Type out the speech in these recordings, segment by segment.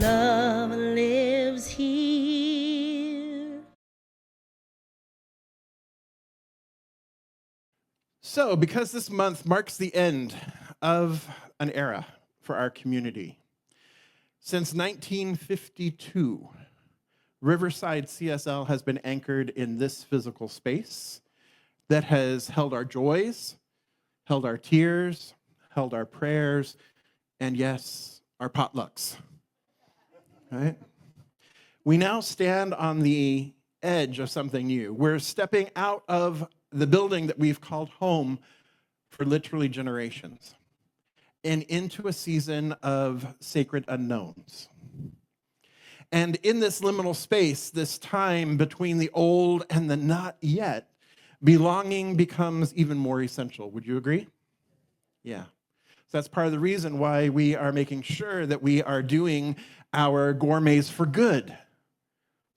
Love lives here. So, because this month marks the end of an era for our community, since 1952, Riverside CSL has been anchored in this physical space that has held our joys, held our tears, held our prayers, and yes, our potlucks. Right? We now stand on the edge of something new. We're stepping out of the building that we've called home for literally generations and into a season of sacred unknowns. And in this liminal space, this time between the old and the not yet, belonging becomes even more essential. Would you agree? Yeah. So that's part of the reason why we are making sure that we are doing our gourmets for good.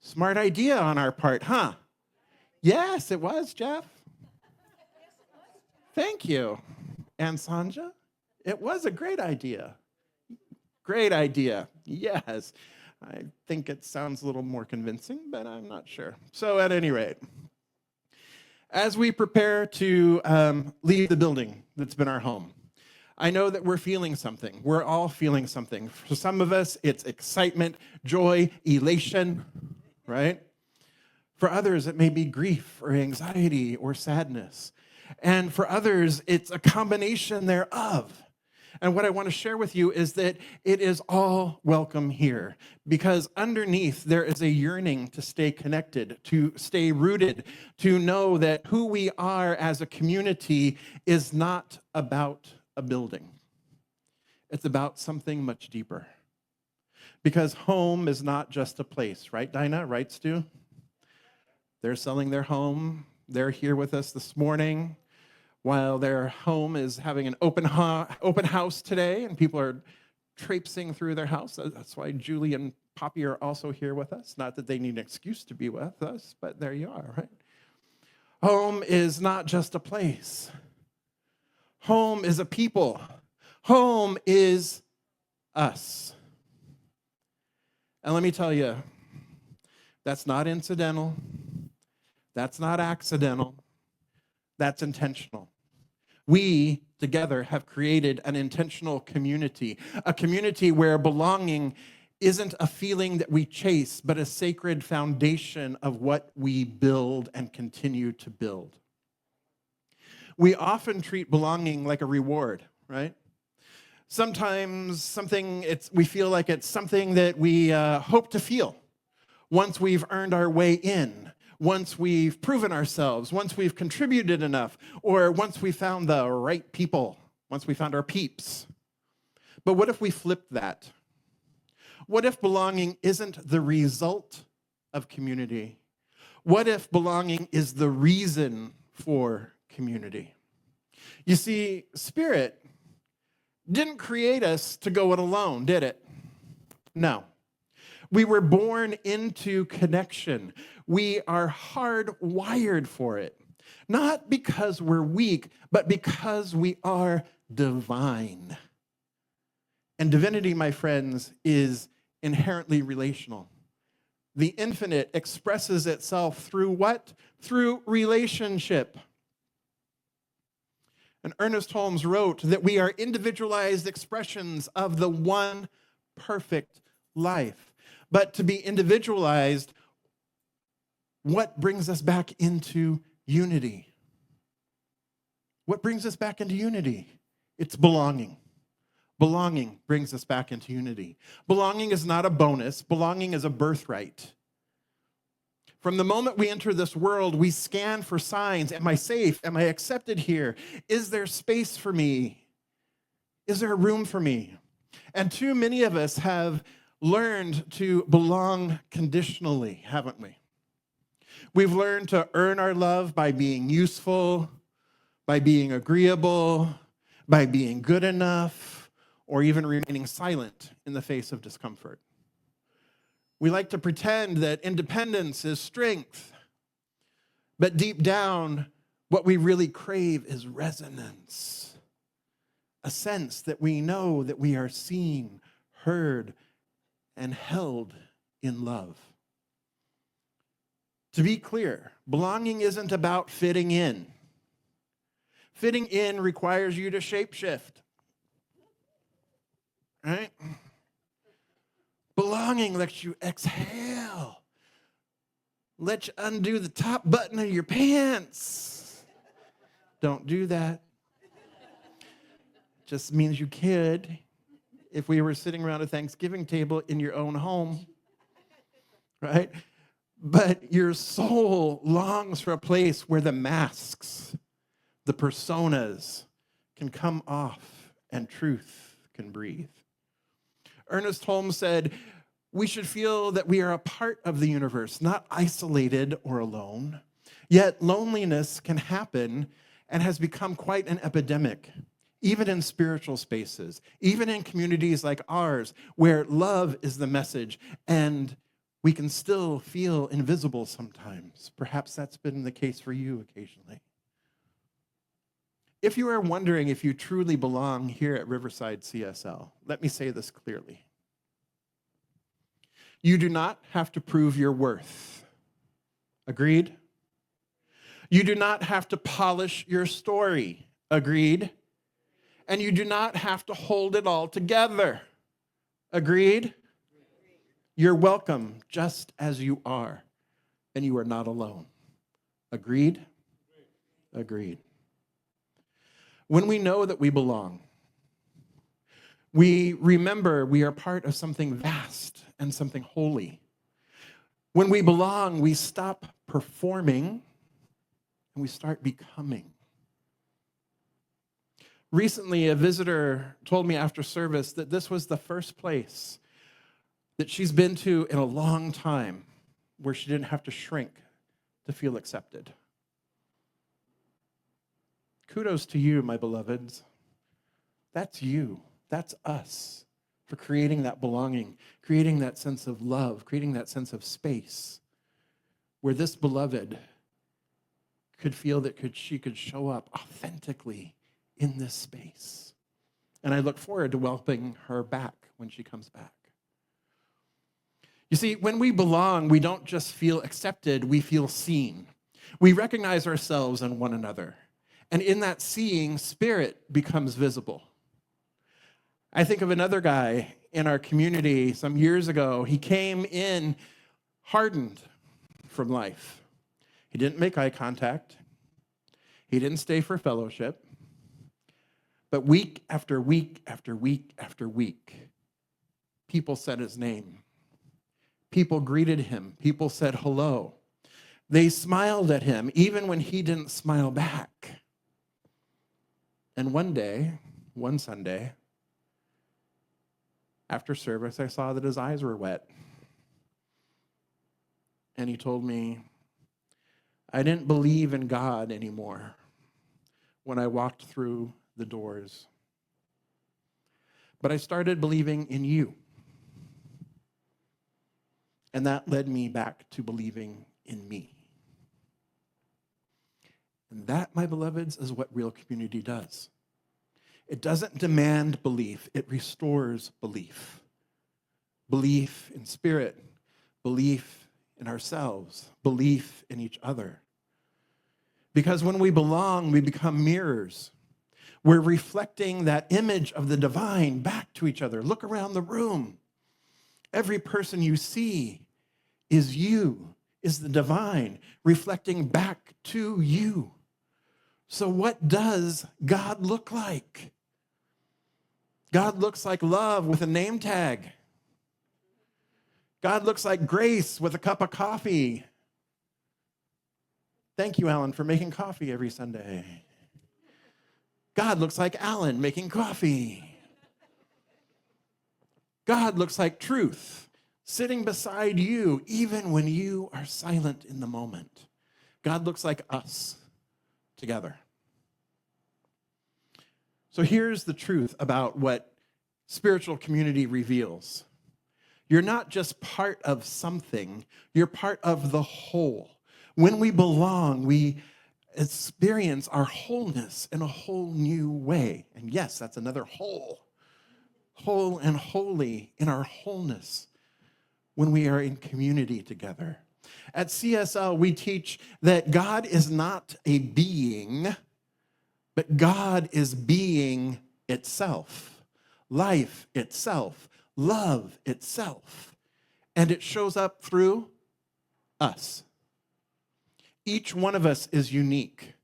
Smart idea on our part, huh? Yes, it was, Jeff. Thank you. And Sanja, it was a great idea. Great idea. Yes. I think it sounds a little more convincing, but I'm not sure. So at any rate, as we prepare to leave the building that's been our home, I know that we're feeling something. We're all feeling something. For some of us, it's excitement, joy, elation, right? For others, it may be grief or anxiety or sadness. And for others, it's a combination thereof. And what I want to share with you is that it is all welcome here, because underneath there is a yearning to stay connected, to stay rooted, to know that who we are as a community is not about a building. It's about something much deeper. Because home is not just a place, right, Dinah? Right, Stu? They're selling their home. They're here with us this morning while their home is having an open house today, and people are traipsing through their house. That's why Julie and Poppy are also here with us. Not that they need an excuse to be with us, but there you are, right? Home is not just a place. Home is a people. Home is us. And let me tell you, that's not incidental. That's not accidental. That's intentional. We together have created an intentional community, a community where belonging isn't a feeling that we chase, but a sacred foundation of what we build and continue to build. We often treat belonging like a reward, right? Sometimes we feel like it's something that we hope to feel once we've earned our way in, once we've proven ourselves, once we've contributed enough, or once we found the right people, once we found our peeps. But what if we flipped that? What if belonging isn't the result of community? What if belonging is the reason for community? You see, Spirit didn't create us to go it alone, did it? No. We were born into connection. We are hardwired for it. Not because we're weak, but because we are divine. And divinity, my friends, is inherently relational. The infinite expresses itself through what? Through relationship. And Ernest Holmes wrote that we are individualized expressions of the one perfect life. But to be individualized, what brings us back into unity? What brings us back into unity? It's belonging. Belonging brings us back into unity. Belonging is not a bonus. Belonging is a birthright. From the moment we enter this world, we scan for signs. Am I safe? Am I accepted here? Is there space for me? Is there room for me? And too many of us have learned to belong conditionally, haven't we? We've learned to earn our love by being useful, by being agreeable, by being good enough, or even remaining silent in the face of discomfort. We like to pretend that independence is strength, but deep down, what we really crave is resonance, a sense that we know that we are seen, heard, and held in love. To be clear, belonging isn't about fitting in. Fitting in requires you to shapeshift, right? Belonging lets you exhale. Let you undo the top button of your pants. Don't do that. Just means you could if we were sitting around a Thanksgiving table in your own home, right? But your soul longs for a place where the masks, the personas can come off and truth can breathe. Ernest Holmes said, we should feel that we are a part of the universe, not isolated or alone. Yet loneliness can happen and has become quite an epidemic, even in spiritual spaces, even in communities like ours, where love is the message and we can still feel invisible sometimes. Perhaps that's been the case for you occasionally. If you are wondering if you truly belong here at Riverside CSL, let me say this clearly. You do not have to prove your worth. Agreed? You do not have to polish your story. Agreed? And you do not have to hold it all together. Agreed? You're welcome just as you are, and you are not alone. Agreed? Agreed. When we know that we belong, we remember we are part of something vast and something holy. When we belong, we stop performing and we start becoming. Recently, a visitor told me after service that this was the first place that she's been to in a long time where she didn't have to shrink to feel accepted. Kudos to you, my beloveds. That's you. That's us for creating that belonging, creating that sense of love, creating that sense of space where this beloved could feel that she could show up authentically in this space. And I look forward to welcoming her back when she comes back. You see, when we belong, we don't just feel accepted, we feel seen. We recognize ourselves and one another. And in that seeing, spirit becomes visible. I think of another guy in our community some years ago. He came in hardened from life. He didn't make eye contact. He didn't stay for fellowship. But week after week after week after week, people said his name. People greeted him. People said hello. They smiled at him, even when he didn't smile back. And one Sunday, after service, I saw that his eyes were wet. And he told me, I didn't believe in God anymore when I walked through the doors. But I started believing in you. And that led me back to believing in me. And that, my beloveds, is what real community does. It doesn't demand belief, it restores belief. Belief in spirit, belief in ourselves, belief in each other. Because when we belong, we become mirrors. We're reflecting that image of the divine back to each other. Look around the room. Every person you see is you, is the divine, reflecting back to you. So what does God look like? God looks like love with a name tag. God looks like grace with a cup of coffee. Thank you, Alan, for making coffee every Sunday. God looks like Alan making coffee. God looks like truth, sitting beside you, even when you are silent in the moment. God looks like us together. So here's the truth about what spiritual community reveals. You're not just part of something, you're part of the whole. When we belong, we experience our wholeness in a whole new way. And yes, that's another whole and holy in our wholeness when we are in community together. At CSL, we teach that God is not a being, but God is being itself, life itself, love itself. And it shows up through us. Each one of us is unique,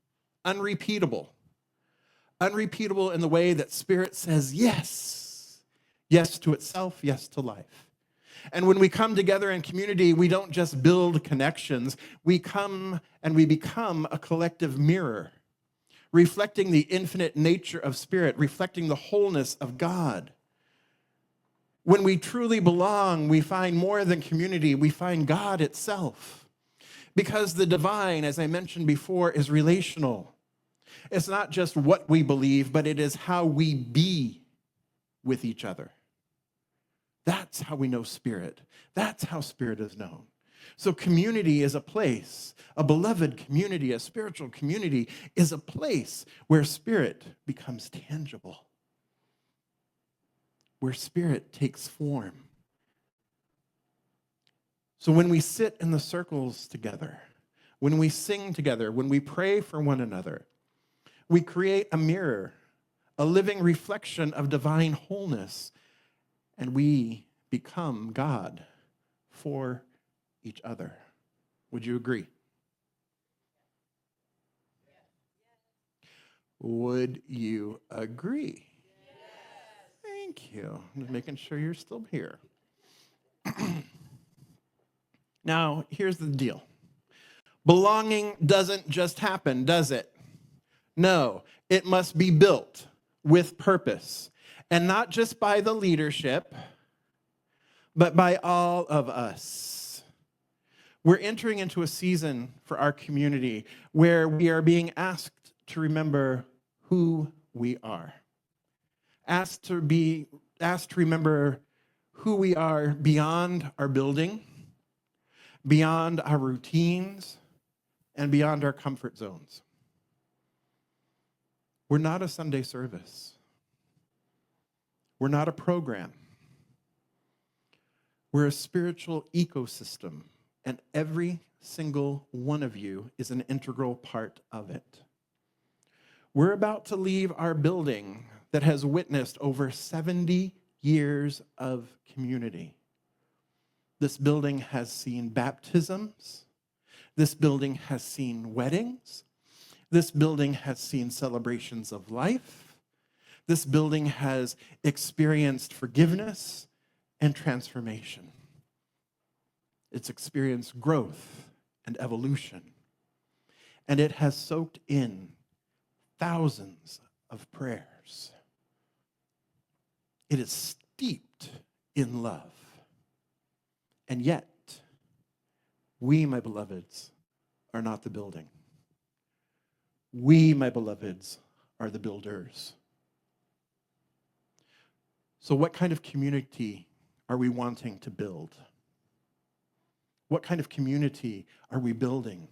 unrepeatable. Unrepeatable in the way that Spirit says yes. Yes to itself, yes to life. And when we come together in community, we don't just build connections. We come and we become a collective mirror, reflecting the infinite nature of Spirit, reflecting the wholeness of God. When we truly belong, we find more than community, we find God itself. Because the divine, as I mentioned before, is relational. It's not just what we believe, but it is how we be with each other. That's how we know Spirit. That's how Spirit is known. So community is a place, a beloved community, a spiritual community is a place where Spirit becomes tangible, where Spirit takes form. So when we sit in the circles together, when we sing together, when we pray for one another, we create a mirror, a living reflection of divine wholeness, and we become God for each other. Would you agree? Would you agree? Thank you. I'm just making sure you're still here. Now, here's the deal. Belonging doesn't just happen, does it? No, it must be built with purpose, and not just by the leadership, but by all of us. We're entering into a season for our community where we are being asked to remember who we are. Asked to remember who we are beyond our building, beyond our routines, and beyond our comfort zones. We're not a Sunday service. We're not a program. We're a spiritual ecosystem, and every single one of you is an integral part of it. We're about to leave our building that has witnessed over 70 years of community. This building has seen baptisms. This building has seen weddings. This building has seen celebrations of life. This building has experienced forgiveness and transformation. It's experienced growth and evolution. And it has soaked in thousands of prayers. It is steeped in love. And yet, we, my beloveds, are not the building. We, my beloveds, are the builders. So what kind of community are we wanting to build? What kind of community are we building?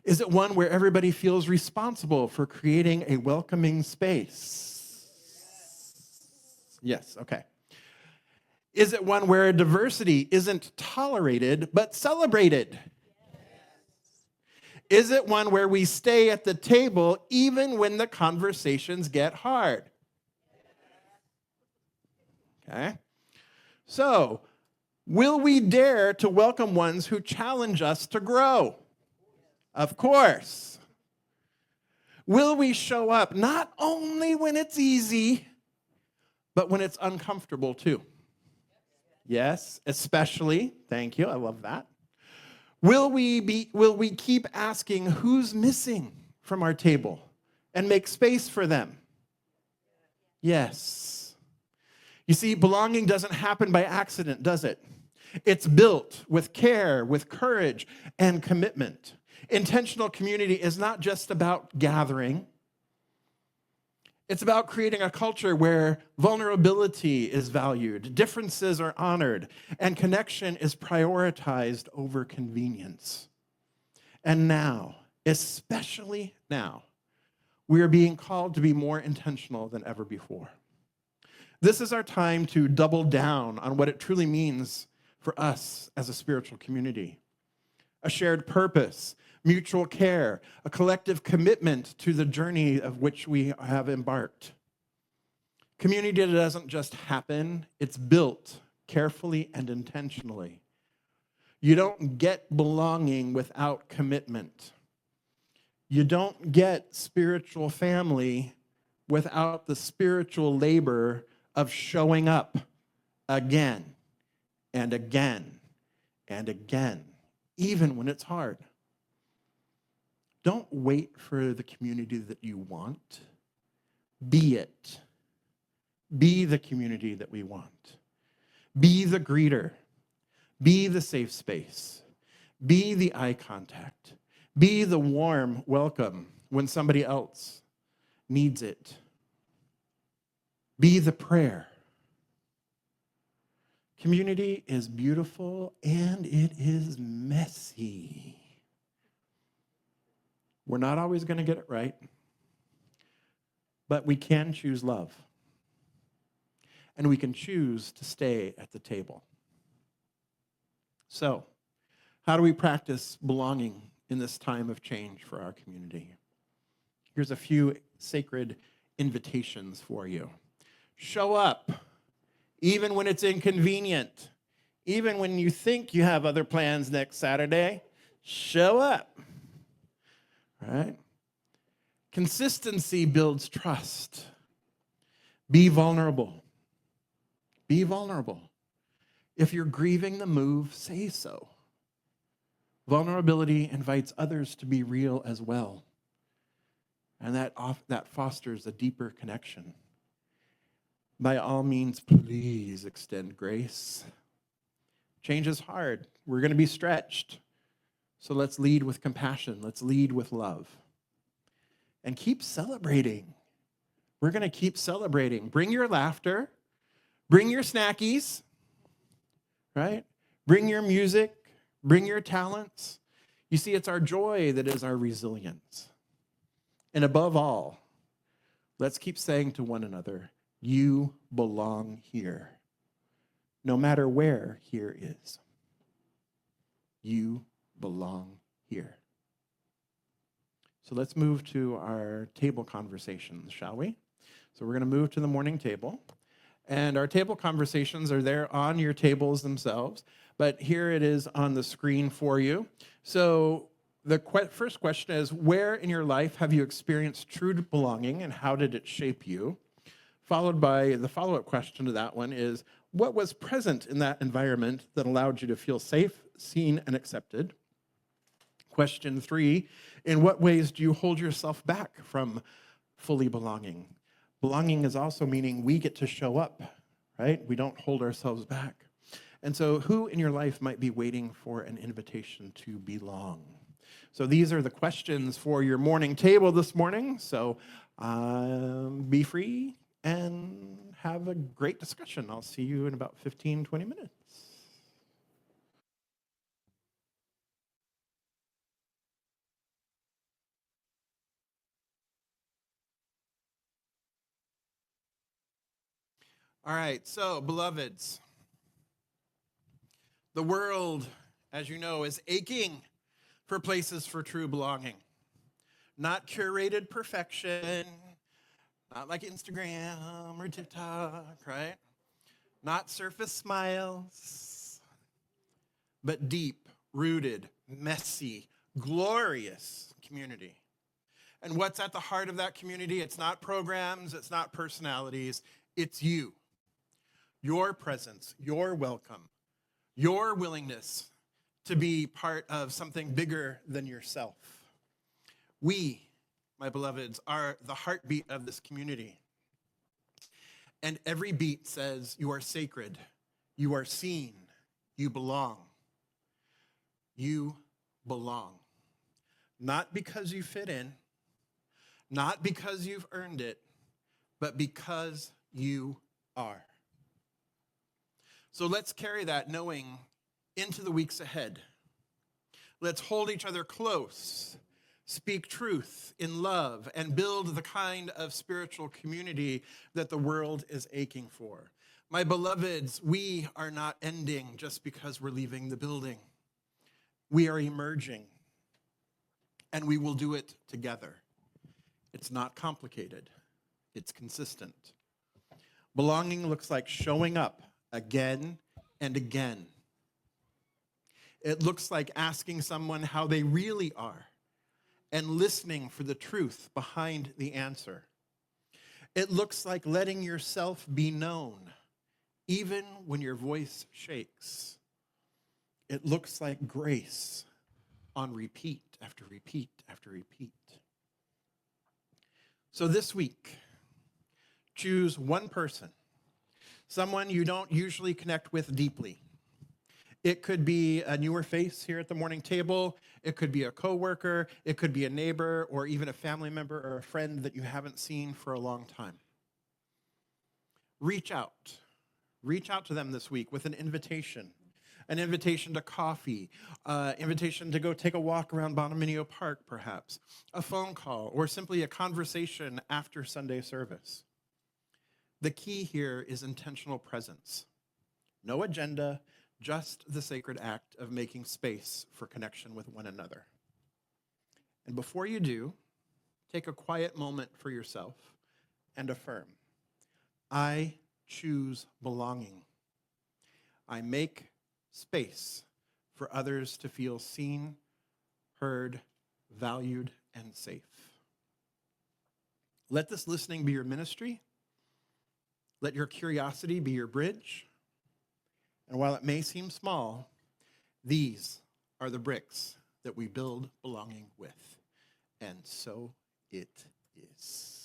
Is it one where everybody feels responsible for creating a welcoming space? Yes, okay. Is it one where diversity isn't tolerated but celebrated? Is it one where we stay at the table even when the conversations get hard? Okay. So, will we dare to welcome ones who challenge us to grow? Of course. Will we show up not only when it's easy, but when it's uncomfortable too? Yes, especially. Thank you. I love that. Will we keep asking who's missing from our table and make space for them? Yes. You see, belonging doesn't happen by accident, does it? It's built with care, with courage, and commitment. Intentional community is not just about gathering. It's about creating a culture where vulnerability is valued, differences are honored, and connection is prioritized over convenience. And now, especially now, we are being called to be more intentional than ever before. This is our time to double down on what it truly means for us as a spiritual community. A shared purpose, mutual care, a collective commitment to the journey of which we have embarked. Community doesn't just happen, it's built carefully and intentionally. You don't get belonging without commitment. You don't get spiritual family without the spiritual labor of showing up again and again and again, even when it's hard. Don't wait for the community that you want. Be it. Be the community that we want. Be the greeter. Be the safe space. Be the eye contact. Be the warm welcome when somebody else needs it. Be the prayer. Community is beautiful and it is messy. We're not always going to get it right, but we can choose love. And we can choose to stay at the table. So, how do we practice belonging in this time of change for our community? Here's a few sacred invitations for you. Show up, even when it's inconvenient. Even when you think you have other plans next Saturday, show up. All right? Consistency builds trust. Be vulnerable. Be vulnerable. If you're grieving the move, say so. Vulnerability invites others to be real as well. And that fosters a deeper connection. By all means, please extend grace. Change is hard. We're going to be stretched. So let's lead with compassion. Let's lead with love. And keep celebrating. We're going to keep celebrating. Bring your laughter. Bring your snackies. Right? Bring your music. Bring your talents. You see, it's our joy that is our resilience. And above all, let's keep saying to one another, you belong here. No matter where here is. You belong here. So let's move to our table conversations, shall we? So we're going to move to the morning table. And our table conversations are there on your tables themselves. But here it is on the screen for you. So the first question is, where in your life have you experienced true belonging and how did it shape you? Followed by the follow-up question to that one is, what was present in that environment that allowed you to feel safe, seen, and accepted? Question 3, in what ways do you hold yourself back from fully belonging? Belonging is also meaning we get to show up, right? We don't hold ourselves back. And so who in your life might be waiting for an invitation to belong? So these are the questions for your morning table this morning. So be free and have a great discussion. I'll see you in about 15, 20 minutes. All right, so beloveds, the world, as you know, is aching for places for true belonging. Not curated perfection, not like Instagram or TikTok, right? Not surface smiles, but deep, rooted, messy, glorious community. And what's at the heart of that community? It's not programs, it's not personalities, it's you. Your presence, your welcome, your willingness to be part of something bigger than yourself. We, my beloveds, are the heartbeat of this community. And every beat says you are sacred, you are seen, you belong. You belong. Not because you fit in, not because you've earned it, but because you are. So let's carry that knowing into the weeks ahead. Let's hold each other close, speak truth in love, and build the kind of spiritual community that the world is aching for. My beloveds, we are not ending just because we're leaving the building. We are emerging, and we will do it together. It's not complicated. It's consistent. Belonging looks like showing up again and again. It looks like asking someone how they really are and listening for the truth behind the answer. It looks like letting yourself be known, even when your voice shakes. It looks like grace on repeat after repeat after repeat. So this week, choose one person, someone you don't usually connect with deeply. It could be a newer face here at the morning table. It could be a coworker. It could be a neighbor or even a family member or a friend that you haven't seen for a long time. Reach out. Reach out to them this week with an invitation to coffee, invitation to go take a walk around Bonominio Park, perhaps, a phone call, or simply a conversation after Sunday service. The key here is intentional presence. No agenda, just the sacred act of making space for connection with one another. And before you do, take a quiet moment for yourself and affirm, I choose belonging. I make space for others to feel seen, heard, valued, and safe. Let this listening be your ministry. Let your curiosity be your bridge. And while it may seem small, these are the bricks that we build belonging with. And so it is.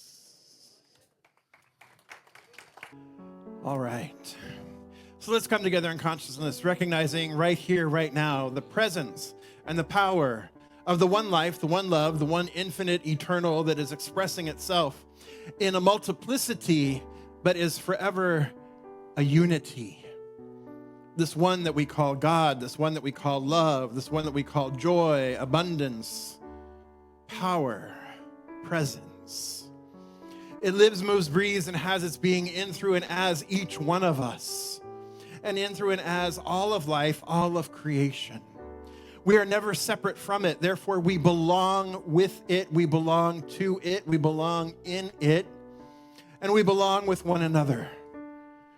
All right. So let's come together in consciousness, recognizing right here, right now, the presence and the power of the one life, the one love, the one infinite eternal that is expressing itself in a multiplicity, but is forever a unity. This one that we call God, this one that we call love, this one that we call joy, abundance, power, presence. It lives, moves, breathes, and has its being in, through, and as each one of us, and in, through, and as all of life, all of creation. We are never separate from it. Therefore, we belong with it. We belong to it. We belong in it. And we belong with one another.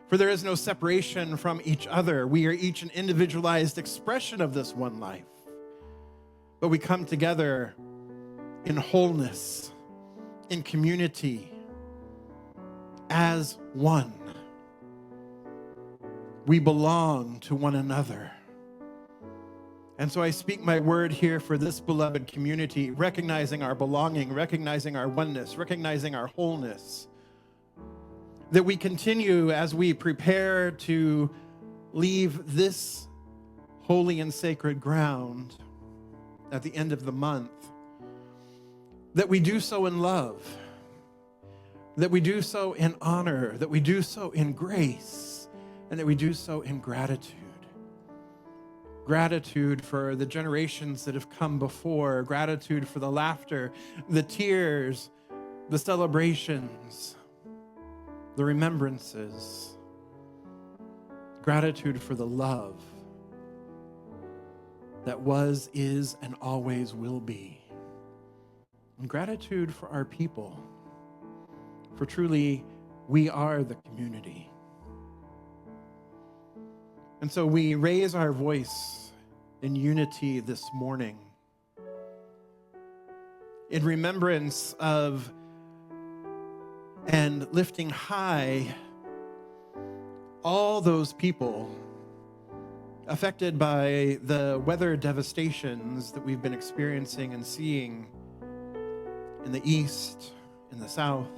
For there is no separation from each other. We are each an individualized expression of this one life. But we come together in wholeness, in community, as one. We belong to one another. And so I speak my word here for this beloved community, recognizing our belonging, recognizing our oneness, recognizing our wholeness, that we continue as we prepare to leave this holy and sacred ground at the end of the month, that we do so in love, that we do so in honor, that we do so in grace, and that we do so in gratitude. Gratitude for the generations that have come before, gratitude for the laughter, the tears, the celebrations, the remembrances, gratitude for the love that was, is, and always will be. And gratitude for our people, for truly we are the community. And so we raise our voice in unity this morning in remembrance of and lifting high all those people affected by the weather devastations that we've been experiencing and seeing in the east, in the south,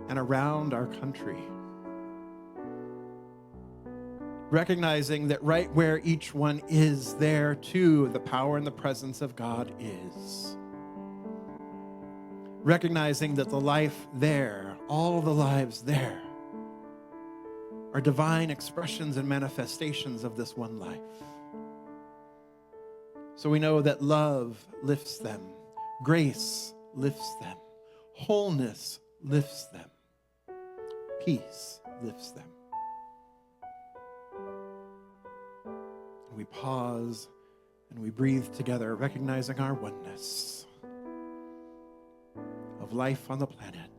and around our country. Recognizing that right where each one is, there too the power and the presence of God is. Recognizing that the life there, all the lives there, are divine expressions and manifestations of this one life. So we know that love lifts them, Grace lifts them. Wholeness lifts them. Peace lifts them. We pause and we breathe together, recognizing our oneness of life on the planet.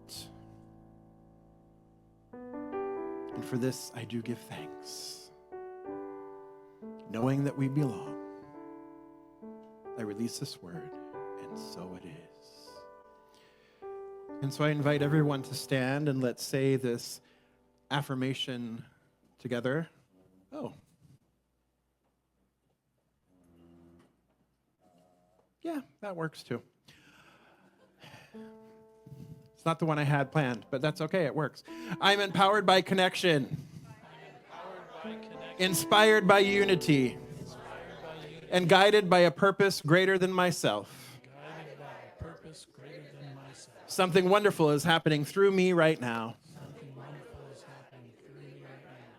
And for this, I do give thanks. Knowing that we belong, I release this word, and so it is. And so I invite everyone to stand and let's say this affirmation together. Oh. Yeah, that works too. It's not the one I had planned, but that's okay, it works. I'm empowered by connection, inspired by unity, and guided by a purpose greater than myself. Something wonderful is happening through me right now.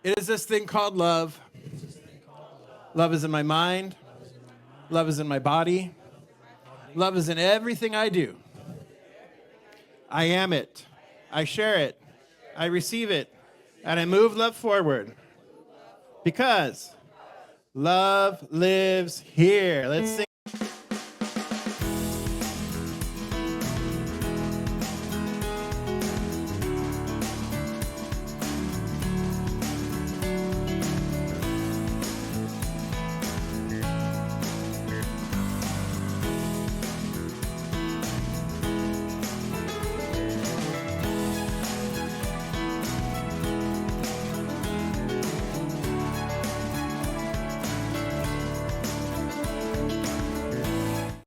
It is this thing called love. Love is in my mind. Love is in my body. Love is in everything I do. I am it. I share it. I receive it. And I move love forward. Because love lives here. Let's sing.